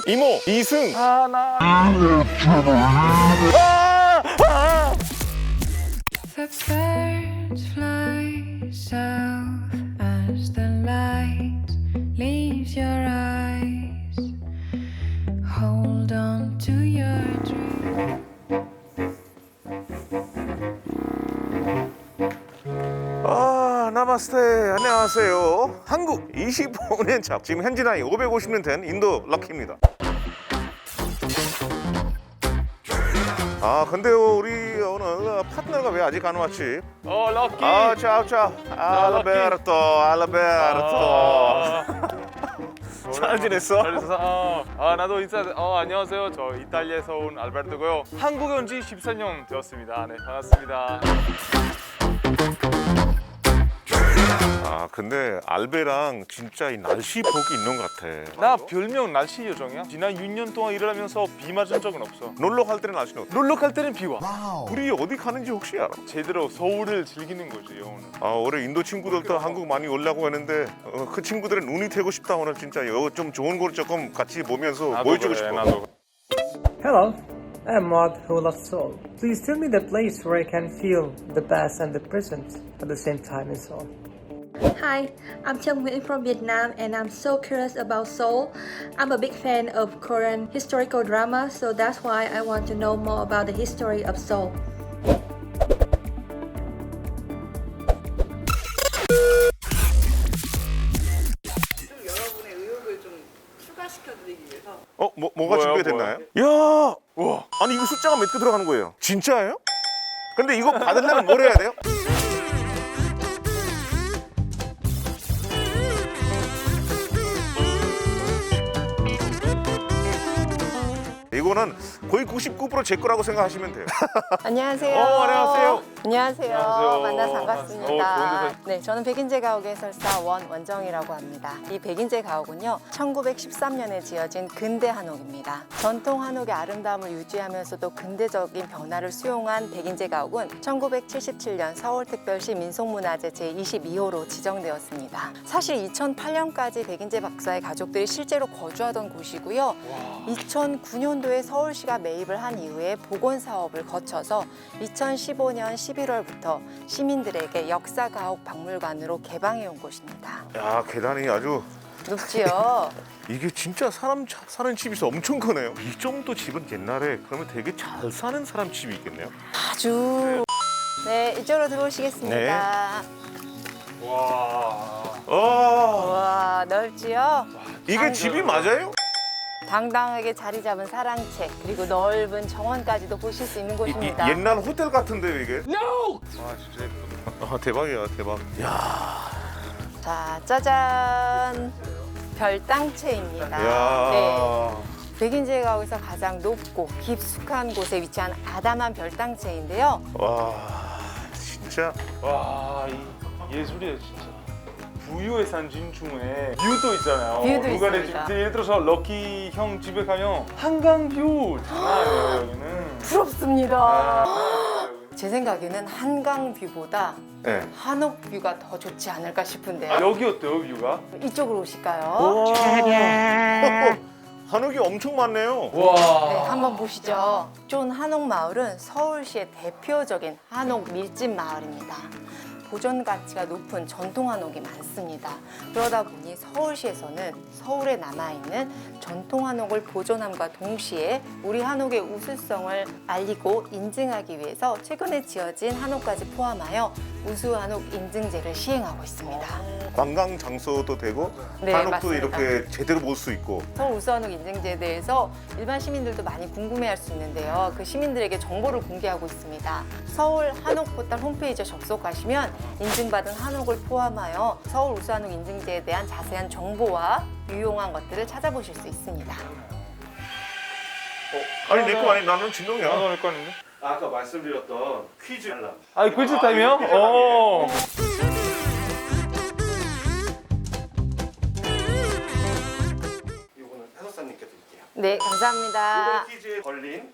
이모 이승. The birds fly south as the light leaves your eyes. Hold on to your dream. 나마스테. 안녕하세요. 한국 25년 차, 지금 현지 나이 550년 된 인도 럭키입니다. 근데요, 우리 오늘 파트너가 왜 아직 안 왔지? 럭키. 차우. 알베르토. 잘 지냈어? 잘 지냈어. 나도 인사. 안녕하세요. 저 이탈리아에서 온 알베르토고요. 한국에 온 지 14년 되었습니다. 네, 반갑습니다. 근데 알베랑 진짜 이 날씨 복이 있는 것 같아. 나 별명 날씨 요정이야. 지난 6년 동안 일을 하면서 비 맞은 적은 없어. 놀러 갈 때는 날씨는 어때? 놀러 갈 때는 비 와. 우리 어디 가는지 혹시 알아? 제대로 서울을 즐기는 거지, 오늘. 올해 인도 친구들도 한국 많이 오려고 했는데 그 친구들은 눈이 되고 싶다. 오늘 진짜 여기 좀 좋은 걸 조금 같이 보면서 나도 보여주고 그래, 싶어. 나도. Hello, I'm Maud who loves Seoul. Please tell me the place where I can feel the past and the present at the same time in Seoul. Hi, I'm Chung Nguyen from Vietnam and I'm so curious about Seoul. I'm a big fan of Korean historical drama, so that's why I want to know more about the history of Seoul. 여러분의 의욕을 좀 추가시켜드리기 위해서 뭐가 뭐야, 준비됐나요? 야, 우와. 아니 이거 숫자가 몇 개 들어가는 거예요? 진짜예요? 근데 이거 받으려면 뭘 해야 돼요? 이거는 거의 99% 제 거라고 생각하시면 돼요. 안녕하세요. 안녕하세요. 안녕하세요. 안녕하세요. 만나서 좋은 반갑습니다. 데서. 네, 저는 백인제 가옥의 해설사 원원정이라고 합니다. 이 백인제 가옥은요, 1913년에 지어진 근대 한옥입니다. 전통 한옥의 아름다움을 유지하면서도 근대적인 변화를 수용한 백인제 가옥은 1977년 서울특별시 민속문화재 제22호로 지정되었습니다. 사실 2008년까지 백인제 박사의 가족들이 실제로 거주하던 곳이고요. 2009년도에 서울시가 매입을 한 이후에 복원 사업을 거쳐서 2015년 11월부터 시민들에게 역사가옥 박물관으로 개방해 온 곳입니다. 야, 계단이 아주 높지요? 이게 진짜 사람 사는 집이 엄청 크네요. 이 정도 집은 옛날에 그러면 되게 잘 사는 사람 집이 있겠네요. 아주. 네, 이쪽으로 들어오시겠습니다. 와. 와, 넓지요? 이게 집이 맞아요? 당당하게 자리 잡은 사랑채, 그리고 넓은 정원까지도 보실 수 있는 곳입니다. 옛날 호텔 같은데요, 이게? 와, 진짜 예쁘다. 대박이야, 대박. 야, 자, 짜잔. 별당채입니다. 야. 네. 백인제 가옥에서 가장 높고 깊숙한 곳에 위치한 아담한 별당채인데요. 와, 진짜. 와, 이 예술이야, 진짜. 부유의 산 진충에 뷰도 있잖아요. 뷰도 누가네 있습니다. 집, 예를 들어서 럭키 형 집에 가면 한강 뷰 장난 아니에요, 여기는. 부럽습니다. 제 생각에는 한강 뷰보다 네. 한옥 뷰가 더 좋지 않을까 싶은데요. 여기 어때요, 뷰가? 이쪽으로 오실까요? 한옥이 엄청 많네요. 와. 네, 한번 보시죠. 존 한옥 마을은 서울시의 대표적인 한옥 밀집 마을입니다. 보존 가치가 높은 전통 한옥이 많습니다. 그러다 보니 서울시에서는 서울에 남아있는 전통 한옥을 보존함과 동시에 우리 한옥의 우수성을 알리고 인증하기 위해서 최근에 지어진 한옥까지 포함하여 우수 한옥 인증제를 시행하고 있습니다. 관광 장소도 되고 네, 한옥도 맞습니다. 이렇게 제대로 볼 수 있고. 서울 우수 한옥 인증제에 대해서 일반 시민들도 많이 궁금해할 수 있는데요. 그 시민들에게 정보를 공개하고 있습니다. 서울 한옥 포털 홈페이지에 접속하시면 인증받은 한옥을 포함하여 서울 우수 한옥 인증제에 대한 자세한 정보와 유용한 것들을 찾아보실 수 있습니다. 아니 내 거 아니, 나는 진동이야. 나도 할 거는데. 아까 말씀드렸던 퀴즈 알람. 아, 퀴즈 타임이요? 퀴즈 오. 이거는 해설사님께 드릴게요. 네, 감사합니다. 이번 퀴즈에 걸린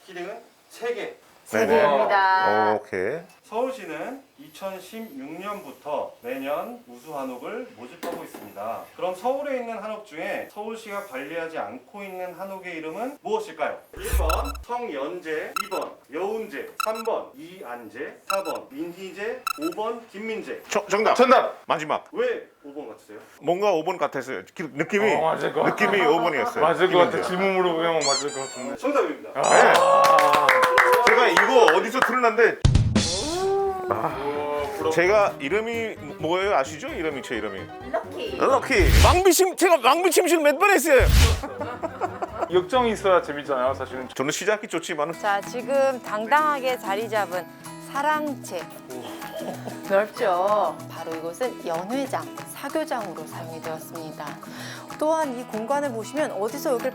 키링은 3개. 세 개입니다. 오케이. 서울시는 2016년부터 매년 우수 한옥을 모집하고 있습니다. 그럼 서울에 있는 한옥 중에 서울시가 관리하지 않고 있는 한옥의 이름은 무엇일까요? 1번 성연재, 2번 여운재, 3번 이안재, 4번 민희재, 5번 김민재. 정답. 정답. 마지막. 왜 5번 같으세요? 뭔가 5번 같았어요. 느낌이 맞을 것 같아. 느낌이 5번이었어요. 맞을 것 같아. 질문 물어보면 맞을 것 같은데. 정답입니다. 제가 이거 어디서 들었는데 제가 이름이 뭐예요? 아시죠? 이름이 제 이름이 럭키. 제가 망비침실 몇 번 했어요. 역정이 있어야 재밌잖아요, 사실은. 저는 시작이 좋지만은 자, 지금 당당하게 자리 잡은 사랑채. 넓죠? 바로 이곳은 연회장, 사교장으로 사용이 되었습니다. 또한 이 공간을 보시면 어디서 여기를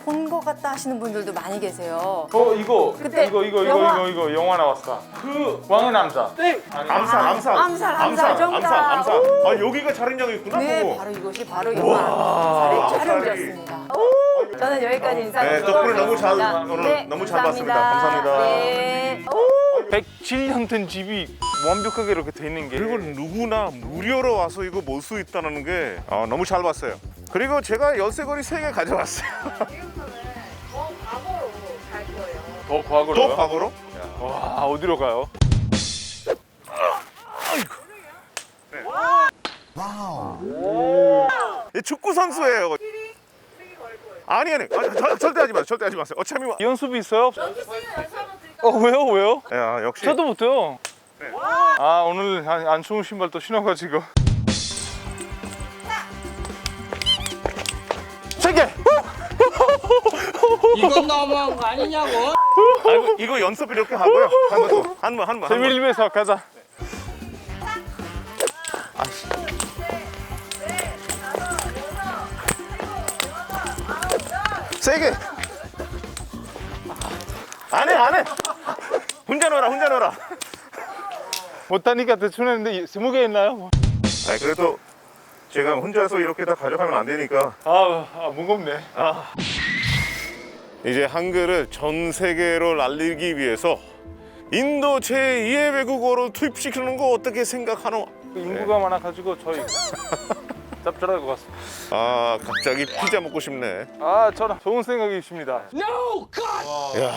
본 것 같다 하시는 분들도 많이 계세요. 이거 그때 이거 영화 나왔어. 그 왕의 남자. 네. 암살 정답. 아 여기가 자린장이 있구나. 네, 그거. 바로 이곳이 바로 영화 암살의 촬영지였습니다. 저는 여기까지 인사드리고 덕분에 너무 잘 가겠습니다. 오늘 네, 너무 잘 봤습니다. 감사합니다. 네. 107년 된 집이 완벽하게 이렇게 돼 있는 게. 그리고 누구나 무료로 와서 이거 볼 수 있다는 게 너무 잘 봤어요. 그리고 제가 열쇠고리 3개 가져왔어요. 더 과거로 갈 거예요. 더 과거로요? 또 과거로? 와, 어디로 가요? 축구 선수예요. 아니 절대 하지 마세요. 절대 하지 마세요. 어차피 연습이 있어요? 왜요? 야 역시 저도 못해요. 아, 오늘 안 좋은 신발 또 신어가지고. 세 개. 이건 너무한 거 아니냐고. 아이고, 이거 연습 이렇게 하고요. 한 번. 재미를 위해서 가자. 세 개. 안 해. 혼자 놀아. 못하니까 대충 했는데 20개 있나요? 아니 그래도 제가 혼자서 이렇게 다 가져가면 안 되니까 무겁네. 이제 한글을 전 세계로 알리기 위해서 인도 제2의 외국어로 투입시키는 거 어떻게 생각하노? 인구가 많아가지고 저희 짭짤할 것 같습니다. 아 갑자기 피자 먹고 싶네. 저는 좋은 생각이 있습니다. No God. 야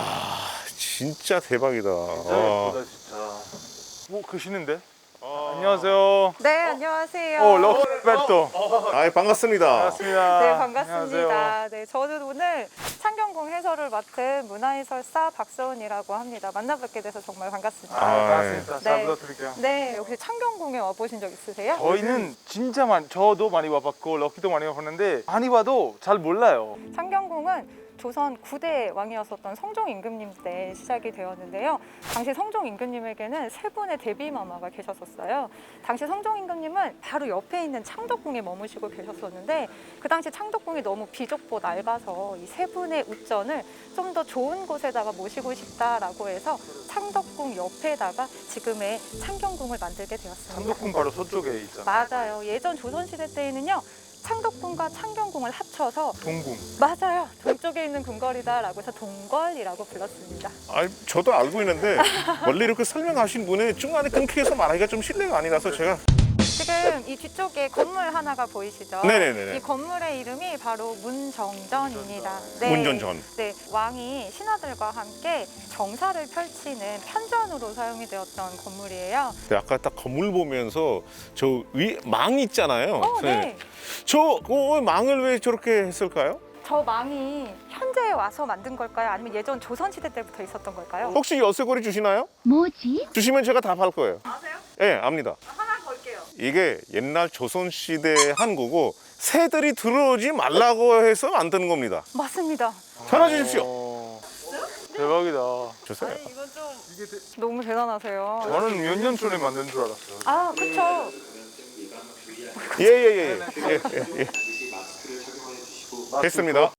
진짜 대박이다. 예쁘다 진짜. 계시는데? 안녕하세요. 네, 안녕하세요. 럭키베토. 반갑습니다. 반갑습니다. 네, 반갑습니다. 안녕하세요. 네, 저는 오늘 창경궁 해설을 맡은 문화해설사 박서은이라고 합니다. 만나뵙게 돼서 정말 반갑습니다. 반갑습니다. 잘 네. 부탁드릴게요. 네, 혹시 창경궁에 와보신 적 있으세요? 저희는 진짜 저도 많이 와봤고 럭키도 많이 와봤는데 많이 와도 잘 몰라요. 창경궁은 조선 9대 왕이었었던 성종 임금님 때 시작이 되었는데요. 당시 성종 임금님에게는 세 분의 대비마마가 계셨었어요. 당시 성종 임금님은 바로 옆에 있는 창덕궁에 머무시고 계셨었는데 그 당시 창덕궁이 너무 비좁고 낡아서 이 세 분의 우전을 좀 더 좋은 곳에다가 모시고 싶다라고 해서 창덕궁 옆에다가 지금의 창경궁을 만들게 되었습니다. 창덕궁 바로 서쪽에 있잖아요. 맞아요. 예전 조선시대 때에는요. 창덕궁과 창경궁을 합쳐서 동궁. 맞아요. 동쪽에 있는 궁궐이다라고 해서 동궐이라고 불렀습니다. 저도 알고 있는데 원래 이렇게 설명하신 분이 중간에 끊기해서 말하기가 좀 실례가 아니라서 제가 지금 이 뒤쪽에 건물 하나가 보이시죠? 네네네네. 이 건물의 이름이 바로 문정전입니다. 문전전. 네, 왕이 신하들과 함께 정사를 펼치는 편전으로 사용이 되었던 건물이에요. 아까 딱 건물 보면서 저 위 망 있잖아요. 네. 저 망을 왜 저렇게 했을까요? 저 망이 현재에 와서 만든 걸까요? 아니면 예전 조선시대 때부터 있었던 걸까요? 혹시 열쇠고리 주시나요? 뭐지? 주시면 제가 답할 거예요. 아세요? 네, 압니다. 하나 걸게요. 이게 옛날 조선시대 한국어 새들이 들어오지 말라고 해서 만드는 겁니다. 맞습니다. 전화 주십시오. 대박이다. 주세요. 이건 좀 너무 대단하세요. 저는 몇 년 전에 만든 줄 알았어요. 아, 그쵸. 예. 됐습니다.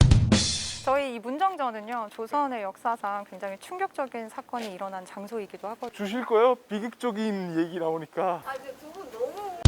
저희 이 문정전은요 조선의 역사상 굉장히 충격적인 사건이 일어난 장소이기도 하거든요. 주실 거예요? 비극적인 얘기 나오니까. 이제 두 분 너무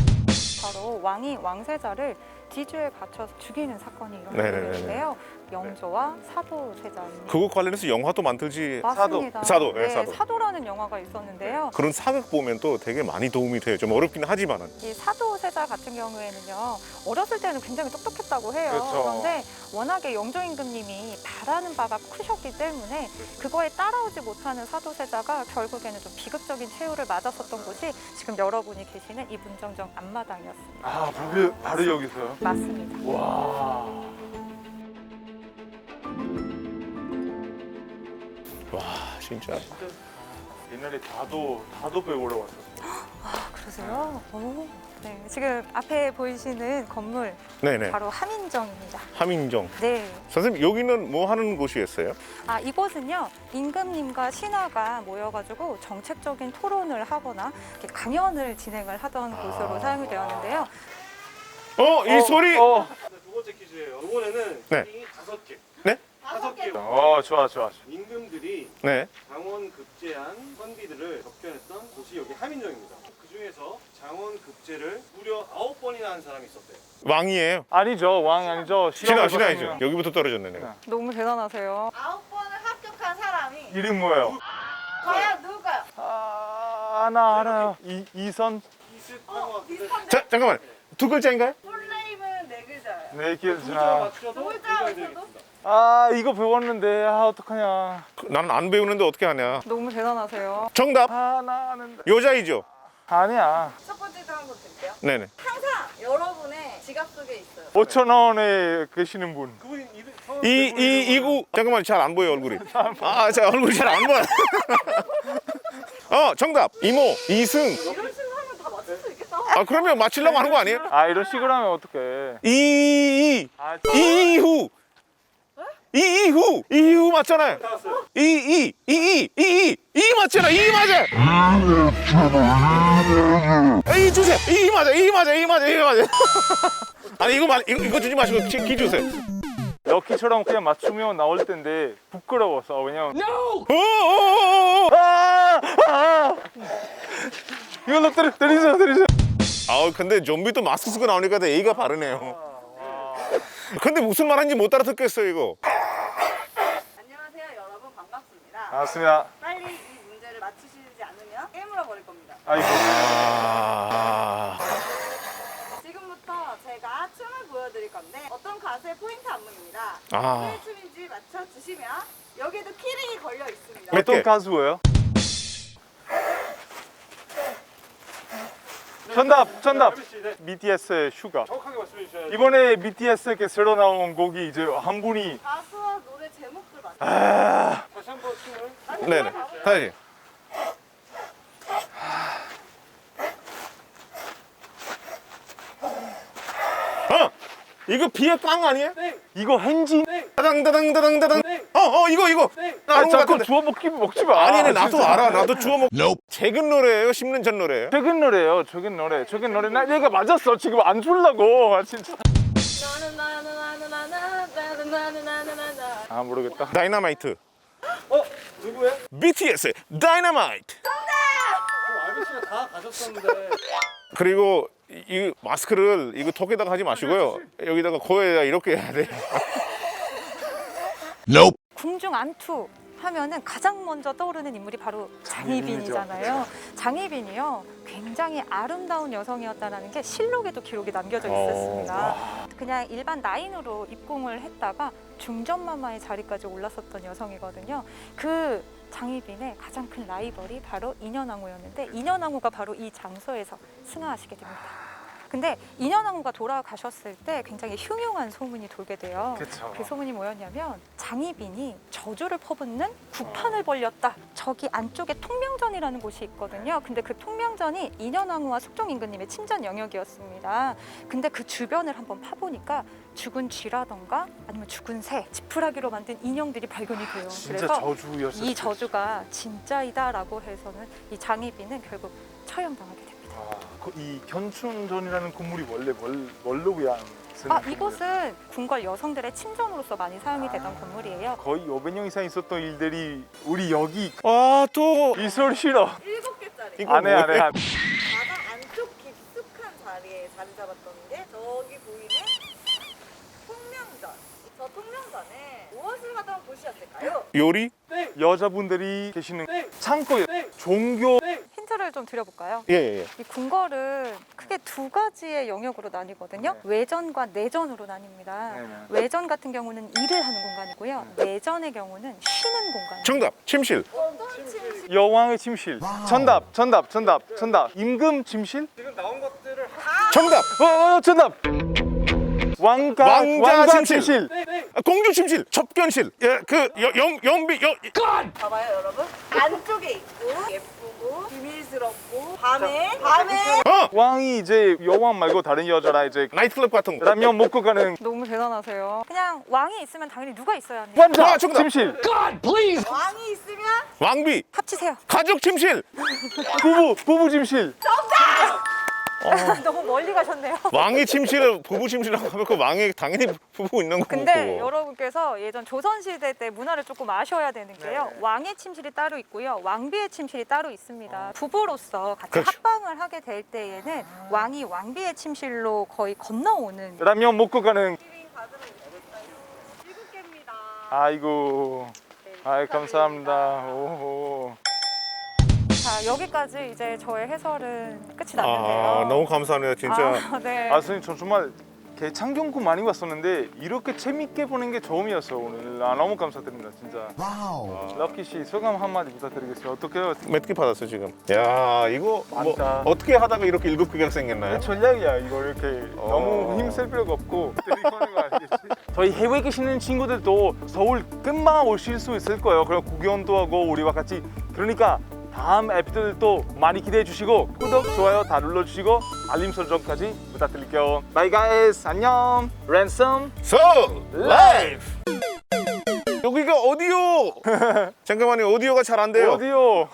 바로 왕이 왕세자를 뒤주에 갇혀서 죽이는 사건이 네네네네. 일어났는데요. 영조와 사도세자입니다. 그거 관련해서 영화도 만들지. 맞습니다. 사도, 네, 네, 사도. 사도라는 영화가 있었는데요. 그런 사극 보면 또 되게 많이 도움이 돼요. 좀 어렵긴 하지만은. 이 사도세자 같은 경우에는요, 어렸을 때는 굉장히 똑똑했다고 해요. 그렇죠. 그런데 워낙에 영조 임금님이 바라는 바가 크셨기 때문에 그거에 따라오지 못하는 사도세자가 결국에는 좀 비극적인 최후를 맞았었던 곳이 지금 여러분이 계시는 이 문정정 앞마당이었습니다. 아, 바로 여기서요? 맞습니다. 와. 와, 진짜. 옛날에 다도 배우러 왔었어요. 아, 그러세요? 오. 네, 지금 앞에 보이시는 건물 네네. 바로 함인정입니다. 함인정. 네. 선생님, 여기는 뭐 하는 곳이었어요? 아, 이곳은요, 임금님과 신하가 모여가지고 정책적인 토론을 하거나 이렇게 강연을 진행을 하던 곳으로 사용이 되었는데요. 이 소리! 두 번째 퀴즈예요. 이번에는 네. 이 5개. 네? 5개. 좋아. 임금들이 네. 장원급제한 선비들을 접견했던 곳이 여기 함인정입니다. 그 중에서 장원급제를 무려 9번이나 한 사람이 있었대요. 왕이에요. 아니죠, 왕이 아니죠. 신하이죠. 여기부터 떨어졌네, 내가. 너무 대단하세요. 9번을 합격한 사람이 이름 뭐예요? 과연 누굴까요? 나 알아요. 이선? 비슷한데 자, 잠깐만. 두 글자인가요? 풀네임은 4글자예요. 네, 글자 기억나. 맞춰도 글자 인정해드리겠습니다. 이거 배웠는데, 어떡하냐. 나는 안 배우는데 어떻게 하냐. 너무 대단하세요. 정답. 나 아는데. 여자이죠. 아니야. 첫 번째 거 한번 드릴게요. 네네. 항상 여러분의 지갑 속에 있어요. 5,000원에 계시는 분. 그분 이름 이구 잠깐만, 잘 안 보여 얼굴이. 제 얼굴이 잘 안 보여. 정답. 이모 이승. 이런 식으로 하면 다 맞출 수 있겠다. 그러면 맞히려고 하는 거 아니에요? 이런 식으로 하면 어떡해. 이후 맞잖아요. 이 맞잖아. 이 맞아. 이 주세요. 이 맞아. 아니 이거 주지 마시고 기 주세요. 럭키처럼 그냥 맞추면 나올 텐데 부끄러워서. 왜냐면 이걸로 때리세요. 근데 좀비도 마스크 쓰고 나오니까 되게 예의가 바르네요. 근데 무슨 말인지 못 알아듣겠어요 이거. 안녕하세요, 여러분 반갑습니다. 반갑습니다. 빨리 이 문제를 맞추시지 않으면 깨물어 버릴 겁니다. 아이고. 지금부터 제가 춤을 보여드릴 건데 어떤 가수의 포인트 안무입니다. 아. 어떤 춤인지 맞춰주시면 여기에도 키링이 걸려 있습니다. 몇 개? 어떤 가수예요? 정답. BTS의 슈가. 정확하게 말씀해 주셔야 돼요. 이번에 BTS께 새로 나온 곡이 이제 한 분이 가수와 노래 제목들 맞춰. 다시 한번 춤을. 네네. 다시. 이거 비의 깡 아니에요? 이거 hen지. 다당다당다당다당. 이거. 아는 것 자꾸 같은데. 주워 먹지 마. 아니, 나도 알아. 나도 주워 먹. 최근 노래예요? 10년 전 노래예요? 최근 노래예요. 최근 노래. 나 얘가 맞았어. 지금 안 줄라고. 진짜. 모르겠다. 다이너마이트. 누구예요? BTS의 다이너마이트. 아저씨가 다 가셨었는데. 그리고 이 마스크를 이거 턱에다가 하지 마시고요. 여기다가 코에다 이렇게 해야 돼요. 궁중 안투 하면은 가장 먼저 떠오르는 인물이 바로 장희빈이잖아요. 장희빈이요, 굉장히 아름다운 여성이었다는 게 실록에도 기록이 남겨져 있었습니다. 그냥 일반 라인으로 입궁을 했다가 중전마마의 자리까지 올랐었던 여성이거든요. 그 장희빈의 가장 큰 라이벌이 바로 인현왕후였는데, 인현왕후가 바로 이 장소에서 승하하시게 됩니다. 근데 인현왕후가 돌아가셨을 때 굉장히 흉흉한 소문이 돌게 돼요. 그쵸. 그 소문이 뭐였냐면 장희빈이 저주를 퍼붓는 구판을 벌였다. 저기 안쪽에 통명전이라는 곳이 있거든요. 근데 그 통명전이 인현왕후와 숙종임금님의 친전 영역이었습니다. 근데 그 주변을 한번 파보니까 죽은 쥐라던가 아니면 죽은 새, 지푸라기로 만든 인형들이 발견이 돼요. 진짜 그래서 저주였어요. 이 저주가 진짜이다라고 해서는 이 장희빈은 결국 처형당하게 됩니다. 이 견춘전이라는 건물이 원래 뭘로 위한? 이곳은 궁궐 여성들의 침전으로서 많이 사용이 되던 건물이에요. 거의 500년 이상 있었던 일들이 우리 여기 또 이 소리 싫어. 7개짜리. 이거 안 해. 가장 안쪽 깊숙한 자리에 자리 잡았던 게 저기 보이는 통명전. 저 숙련전에 무엇을 하던 곳이었을까요? 요리? 여자분들이 계시는 창고예요. 종교. 힌트를 좀 드려볼까요? 예. 이 궁궐은 크게 두 가지의 영역으로 나뉘거든요. 외전과 내전으로 나뉩니다. 네네. 외전 같은 경우는 일을 하는 공간이고요. 내전의 경우는 쉬는 공간이에요. 정답. 침실. 여왕의 침실. 정답. 임금 침실? 지금 나온 것들을 정답. 정답. 왕자 침실. 공주 침실. 첩견실. 예, 그 영비 봐봐요 여러분. 안쪽에 있고 예쁘고 비밀스럽고 밤에 왕이 이제 여왕 말고 다른 여자랑 이제 나이트클럽 같은 거. 라면 먹고 가는 너무 대단하세요. 그냥 왕이 있으면 당연히 누가 있어야 합니다. 왕자 정답. 침실. 왕이 있으면 왕비. 합치세요. 가족 침실. 부부 침실. 너무 멀리 가셨네요. 왕의 침실을 부부 침실이라고 하면 그 왕이 당연히 부부 있는 거고. 근데 여러분께서 예전 조선시대 때 문화를 조금 아셔야 되는 게요. 왕의 침실이 따로 있고요. 왕비의 침실이 따로 있습니다. 부부로서 같이 그렇죠. 합방을 하게 될 때에는 왕이 왕비의 침실로 거의 건너오는 라면 먹고 가는. 일곱 개입니다. 아이고. 아이 감사합니다. 오호. 자, 여기까지 이제 저의 해설은 끝이 났는데요. 너무 감사합니다. 진짜. 네. 선생님 저 정말 개창경구 많이 왔었는데 이렇게 재밌게 보는 게 처음이었어요 오늘. 너무 감사드립니다 진짜. 럭키 씨 소감 한마디 부탁드리겠습니다. 어떻게요? 몇 개 받았어 지금? 야 이거 뭐 많다. 어떻게 하다가 이렇게 7개가 생겼나요? 전략이야 이거 이렇게 너무 힘쓸 필요가 없고 데리고하는 거 아니겠지? 저희 해외에 계시는 친구들도 서울 금방 오실 수 있을 거예요. 그럼 구경도 하고 우리와 같이. 그러니까 다음 에피소드도 많이 기대해 주시고 구독, 좋아요 다 눌러주시고 알림 설정까지 부탁드릴게요. Bye guys. 안녕. Ransom. So live. 여기가 오디오. 잠깐만요. 오디오가 잘 안 돼요. 어디요?